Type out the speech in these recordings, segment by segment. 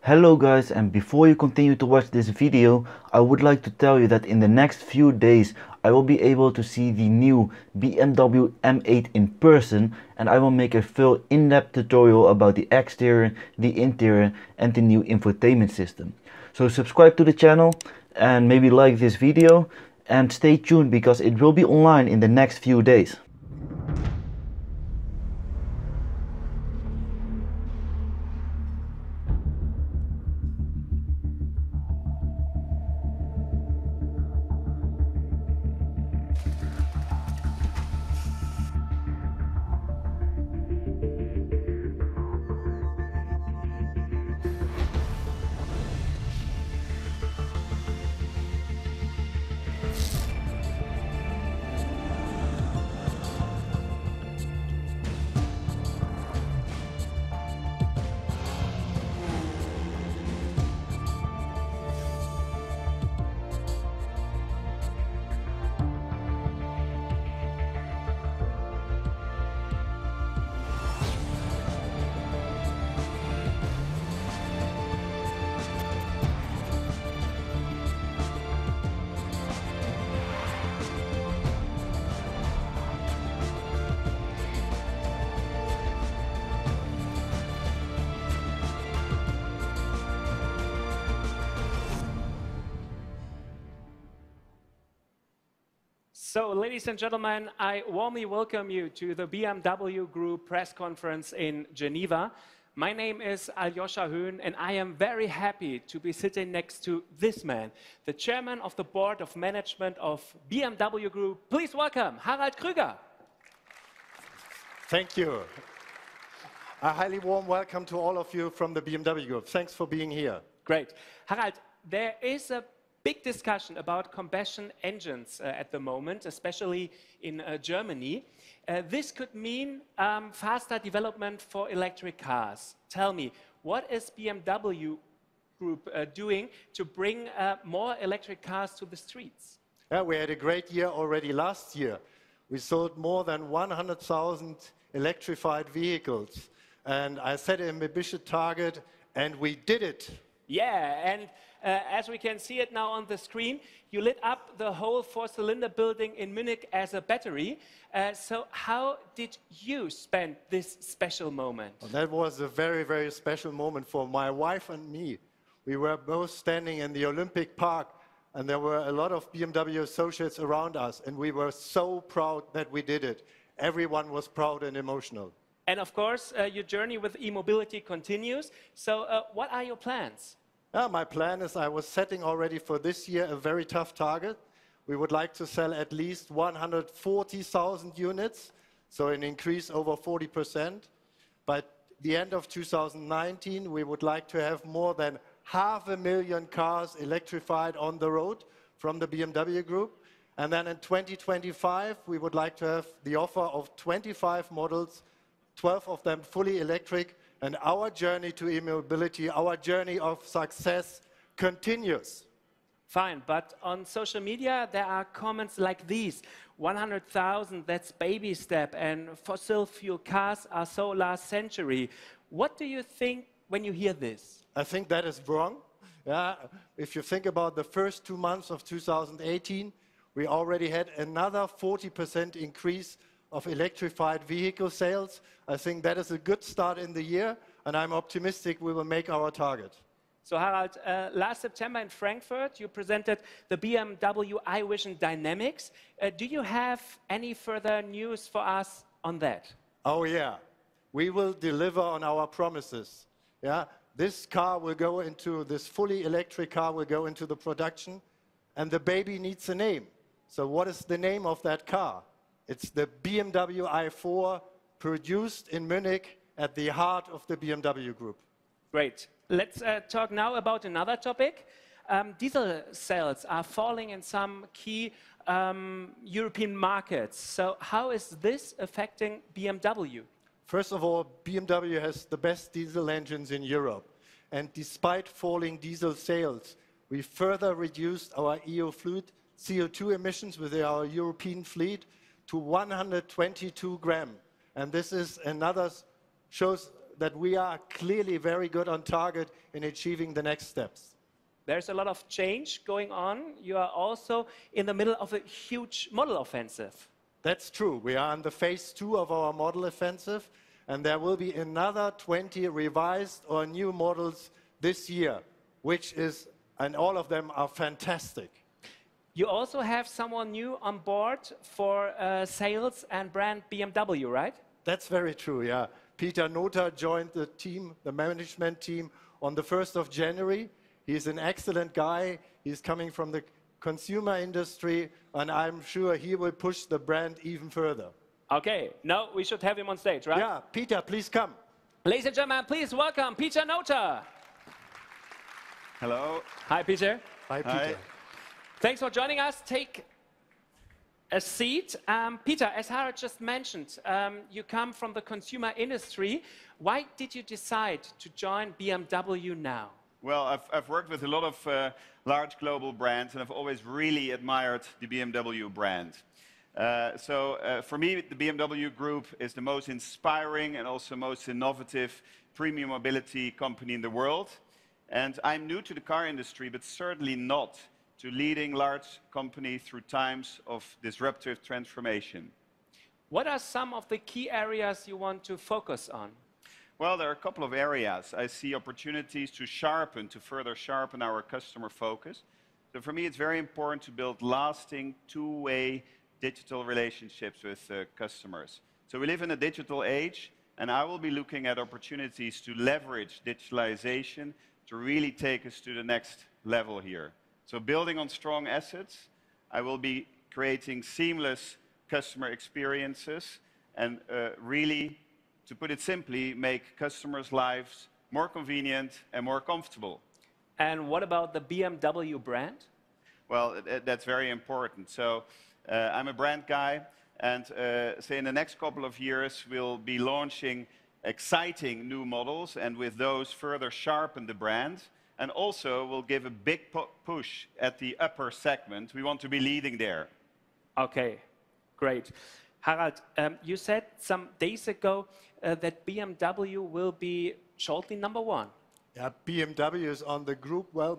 Hello guys, and before you continue to watch this video, I would like to tell you that in the next few days I will be able to see the new BMW M8 in person, and I will make a full in-depth tutorial about the exterior, the interior and the new infotainment system. So subscribe to the channel and maybe like this video, and stay tuned because it will be online in the next few days. So, ladies and gentlemen, I warmly welcome you to the BMW Group press conference in Geneva. My name is Aljoscha Höhn, and I am very happy to be sitting next to this man, the chairman of the board of management of BMW Group. Please welcome Harald Krüger. Thank you. A highly warm welcome to all of you from the BMW Group. Thanks for being here. Great. Harald, there is a big discussion about combustion engines at the moment, especially in Germany. This could mean faster development for electric cars. Tell me, what is BMW Group doing to bring more electric cars to the streets? Yeah, we had a great year already last year. We sold more than 100,000 electrified vehicles. And I set an ambitious target, and we did it. Yeah, and as we can see it now on the screen, you lit up the whole four-cylinder building in Munich as a battery. So how did you spend this special moment? Well, that was a very, very special moment for my wife and me. We were both standing in the Olympic Park, and there were a lot of BMW associates around us, and we were so proud that we did it. Everyone was proud and emotional. And of course, your journey with e-mobility continues. So what are your plans? My plan is I was setting already for this year a very tough target. We would like to sell at least 140,000 units, so an increase over 40%. By the end of 2019, we would like to have more than 500,000 cars electrified on the road from the BMW Group. And then in 2025, we would like to have the offer of 25 models, 12 of them fully electric, and our journey to e-mobility, our journey of success continues. Fine, but on social media there are comments like these: 100,000, that's baby step, and fossil fuel cars are so last century. What do you think when you hear this? I think that is wrong. Yeah, if you think about the first 2 months of 2018, we already had another 40% increase of electrified vehicle sales. I think that is a good start in the year, and I'm optimistic we will make our target. So Harald, last September in Frankfurt, you presented the BMW iVision Dynamics. Do you have any further news for us on that? Oh yeah, we will deliver on our promises. Yeah, this car will go into, this fully electric car will go into the production, and the baby needs a name. So what is the name of that car? It's the BMW i4, produced in Munich at the heart of the BMW Group. Great. Let's talk now about another topic. Diesel sales are falling in some key European markets. So how is this affecting BMW? First of all, BMW has the best diesel engines in Europe. And despite falling diesel sales, we further reduced our EU fleet CO2 emissions with our European fleet to 122 grams. And this is another, shows that we are clearly very good on target in achieving the next steps. There's a lot of change going on. You are also in the middle of a huge model offensive. That's true. We are in the phase 2 of our model offensive, and there will be another 20 revised or new models this year, and all of them are fantastic. You also have someone new on board for sales and brand BMW, right? That's very true, yeah. Peter Nota joined the team, the management team, on the 1st of January. He's an excellent guy. He's coming from the consumer industry, and I'm sure he will push the brand even further. Okay, now we should have him on stage, right? Yeah, Peter, please come. Ladies and gentlemen, please welcome Peter Nota. Hello. Hi, Peter. Hi, Peter. Hi. Thanks for joining us. Take a seat. Peter, as Harald just mentioned, you come from the consumer industry. Why did you decide to join BMW now? Well, I've worked with a lot of large global brands, and I've always really admired the BMW brand. For me, the BMW Group is the most inspiring and also most innovative premium mobility company in the world. And I'm new to the car industry, but certainly not to leading large companies through times of disruptive transformation. What are some of the key areas you want to focus on? Well, there are a couple of areas. I see opportunities to further sharpen our customer focus. So for me, it's very important to build lasting two-way digital relationships with customers. So we live in a digital age, and I will be looking at opportunities to leverage digitalization to really take us to the next level here. So building on strong assets, I will be creating seamless customer experiences and really, to put it simply, make customers' lives more convenient and more comfortable. And what about the BMW brand? Well, that's very important. So I'm a brand guy, and say in the next couple of years, we'll be launching exciting new models, and with those further sharpen the brand. And also, we'll give a big push at the upper segment. We want to be leading there. Okay, great. Harald, you said some days ago that BMW will be shortly #1. Yeah, BMW is on the group, well,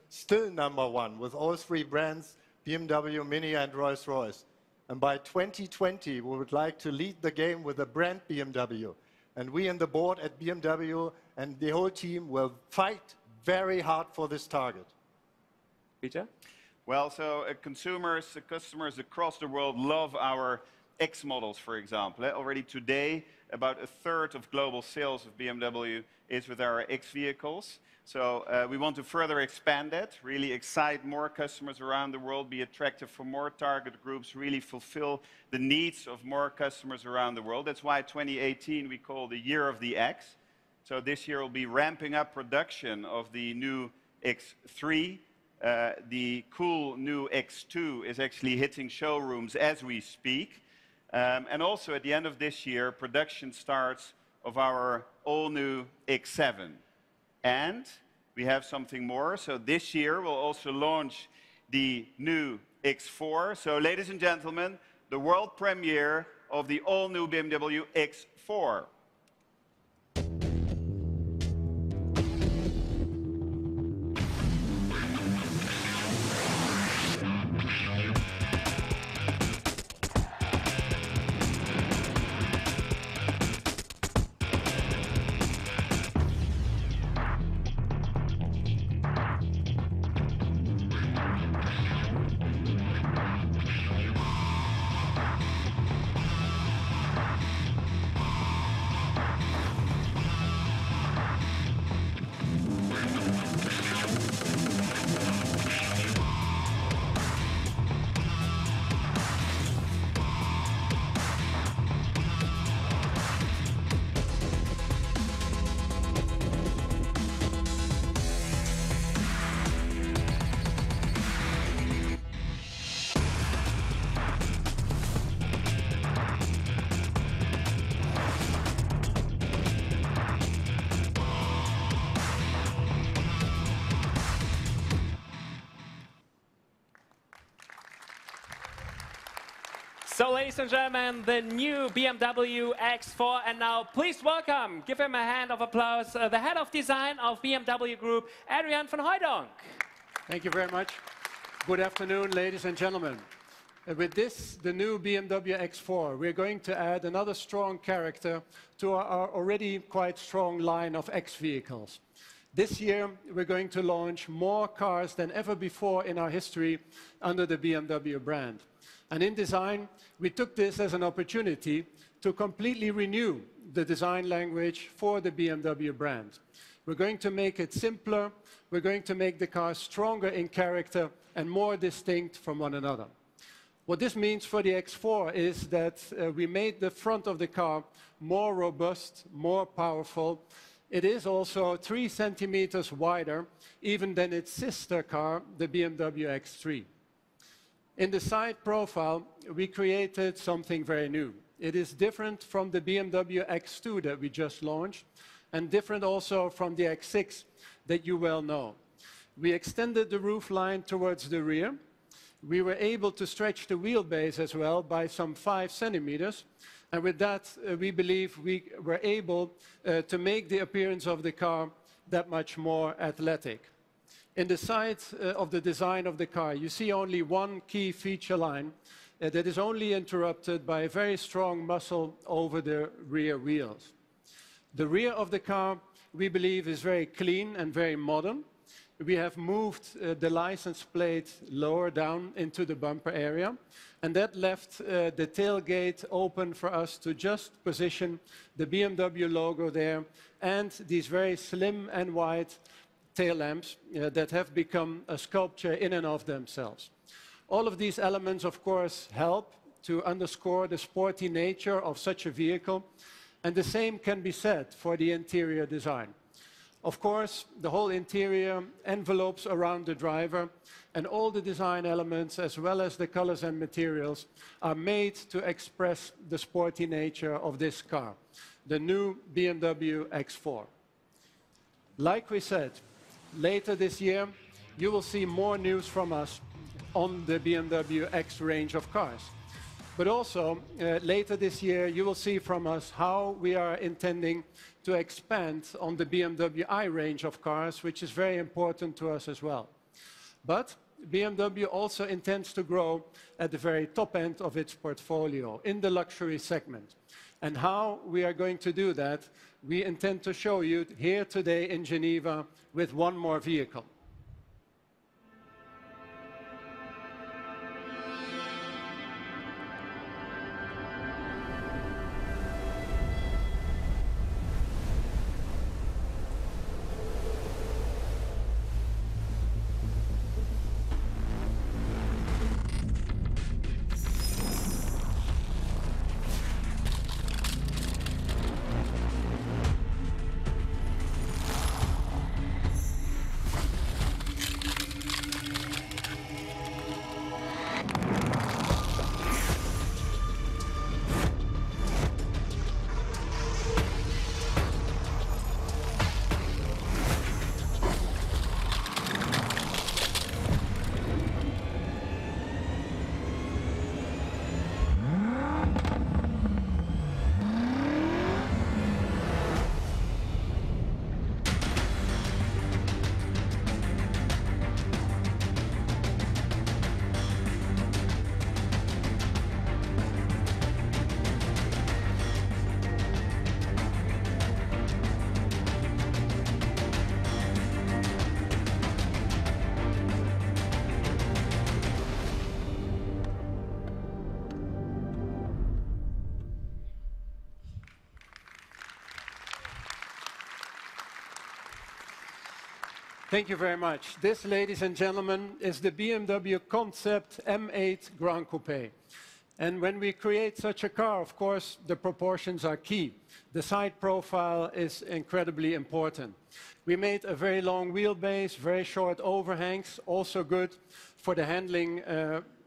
still #1 with all 3 brands, BMW, Mini, and Rolls-Royce. And by 2020, we would like to lead the game with the brand BMW. And we in the board at BMW and the whole team will fight very hard for this target. Peter? Well, so consumers, customers across the world love our X models, for example. Already today, about a third of global sales of BMW is with our X vehicles. So we want to further expand that, really excite more customers around the world, be attractive for more target groups, really fulfill the needs of more customers around the world. That's why 2018 we call the Year of the X. So this year we'll be ramping up production of the new X3. The cool new X2 is actually hitting showrooms as we speak. And also at the end of this year, production starts of our all-new X7. And we have something more. So this year we'll also launch the new X4. So ladies and gentlemen, the world premiere of the all-new BMW X4. So, ladies and gentlemen, the new BMW X4, and now please welcome, give him a hand of applause, the head of design of BMW Group, Adrian van Hooijdonk. Thank you very much. Good afternoon, ladies and gentlemen. With this, the new BMW X4, we're going to add another strong character to our already quite strong line of X vehicles. This year, we're going to launch more cars than ever before in our history under the BMW brand. And in design, we took this as an opportunity to completely renew the design language for the BMW brand. We're going to make it simpler, we're going to make the cars stronger in character and more distinct from one another. What this means for the X4 is that we made the front of the car more robust, more powerful. It is also 3 centimeters wider, even than its sister car, the BMW X3. In the side profile, we created something very new. It is different from the BMW X2 that we just launched, and different also from the X6 that you well know. We extended the roofline towards the rear. We were able to stretch the wheelbase as well by some 5 centimeters. And with that, we believe we were able to make the appearance of the car that much more athletic. In the side of the design of the car, you see only one key feature line that is only interrupted by a very strong muscle over the rear wheels. The rear of the car, we believe, is very clean and very modern. We have moved the license plate lower down into the bumper area, and that left the tailgate open for us to just position the BMW logo there and these very slim and wide tail lamps that have become a sculpture in and of themselves. All of these elements, of course, help to underscore the sporty nature of such a vehicle, and the same can be said for the interior design. Of course, the whole interior envelopes around the driver, and all the design elements, as well as the colors and materials, are made to express the sporty nature of this car, the new BMW X4. Like we said, later this year, you will see more news from us on the BMW X range of cars. But also, later this year, you will see from us how we are intending to expand on the BMW I range of cars, which is very important to us as well. But BMW also intends to grow at the very top end of its portfolio, in the luxury segment. And how we are going to do that, we intend to show you here today in Geneva with one more vehicle. Thank you very much. This, ladies and gentlemen, is the BMW Concept M8 Gran Coupe. And when we create such a car, of course, the proportions are key. The side profile is incredibly important. We made a very long wheelbase, very short overhangs, also good for the handling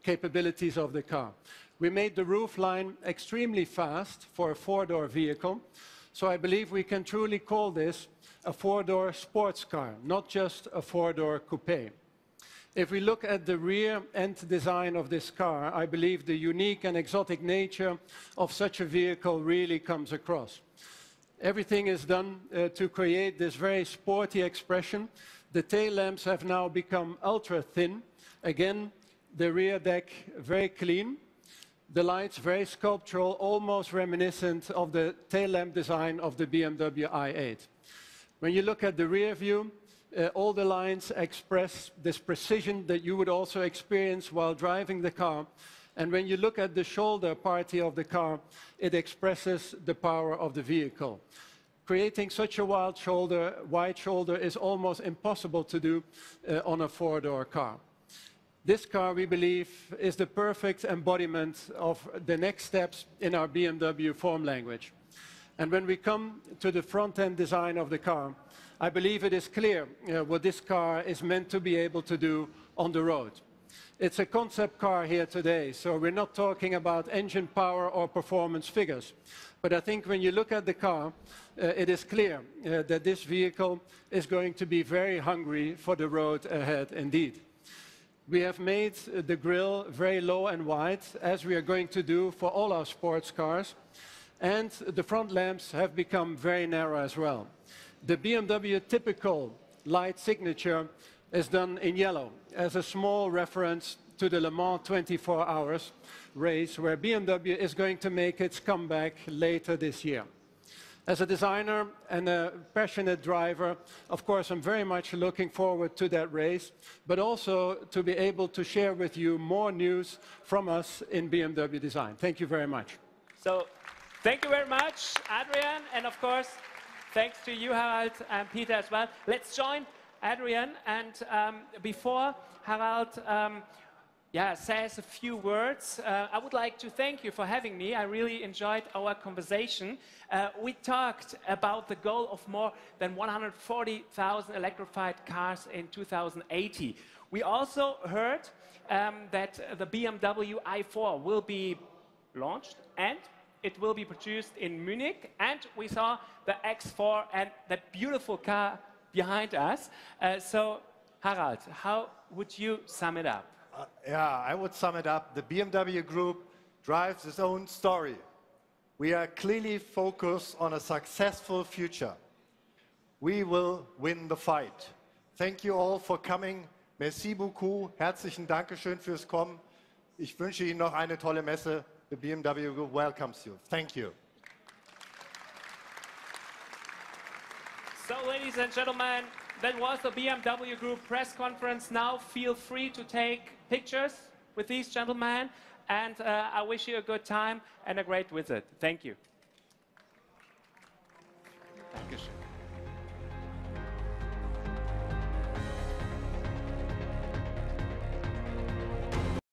capabilities of the car. We made the roofline extremely fast for a 4-door vehicle, so I believe we can truly call this a 4-door sports car, not just a 4-door coupe. If we look at the rear end design of this car, I believe the unique and exotic nature of such a vehicle really comes across. Everything is done to create this very sporty expression. The tail lamps have now become ultra thin. Again, the rear deck very clean. The lights very sculptural, almost reminiscent of the tail lamp design of the BMW i8. When you look at the rear view, all the lines express this precision that you would also experience while driving the car. And when you look at the shoulder party of the car, it expresses the power of the vehicle. Creating such a wide shoulder is almost impossible to do on a four-door car. This car, we believe, is the perfect embodiment of the next steps in our BMW form language. And when we come to the front-end design of the car, I believe it is clear what this car is meant to be able to do on the road. It's a concept car here today, so we're not talking about engine power or performance figures. But I think when you look at the car, it is clear that this vehicle is going to be very hungry for the road ahead indeed. We have made the grille very low and wide, as we are going to do for all our sports cars. And the front lamps have become very narrow as well. The BMW typical light signature is done in yellow, as a small reference to the Le Mans 24 hours race, where BMW is going to make its comeback later this year. As a designer and a passionate driver, of course, I'm very much looking forward to that race, but also to be able to share with you more news from us in BMW Design. Thank you very much. So, thank you very much, Adrian, and of course, thanks to you, Harald, and Peter as well. Let's join Adrian, and before Harald says a few words, I would like to thank you for having me. I really enjoyed our conversation. We talked about the goal of more than 140,000 electrified cars in 2080. We also heard that the BMW i4 will be launched and it will be produced in Munich, and we saw the X4 and that beautiful car behind us. So, Harald, how would you sum it up? I would sum it up. The BMW Group drives its own story. We are clearly focused on a successful future. We will win the fight. Thank you all for coming. Merci beaucoup. Herzlichen Dankeschön fürs Kommen. Ich wünsche Ihnen noch eine tolle Messe. The BMW Group welcomes you. Thank you. So, ladies and gentlemen, that was the BMW Group press conference. Now feel free to take pictures with these gentlemen, and I wish you a good time and a great visit. Thank you.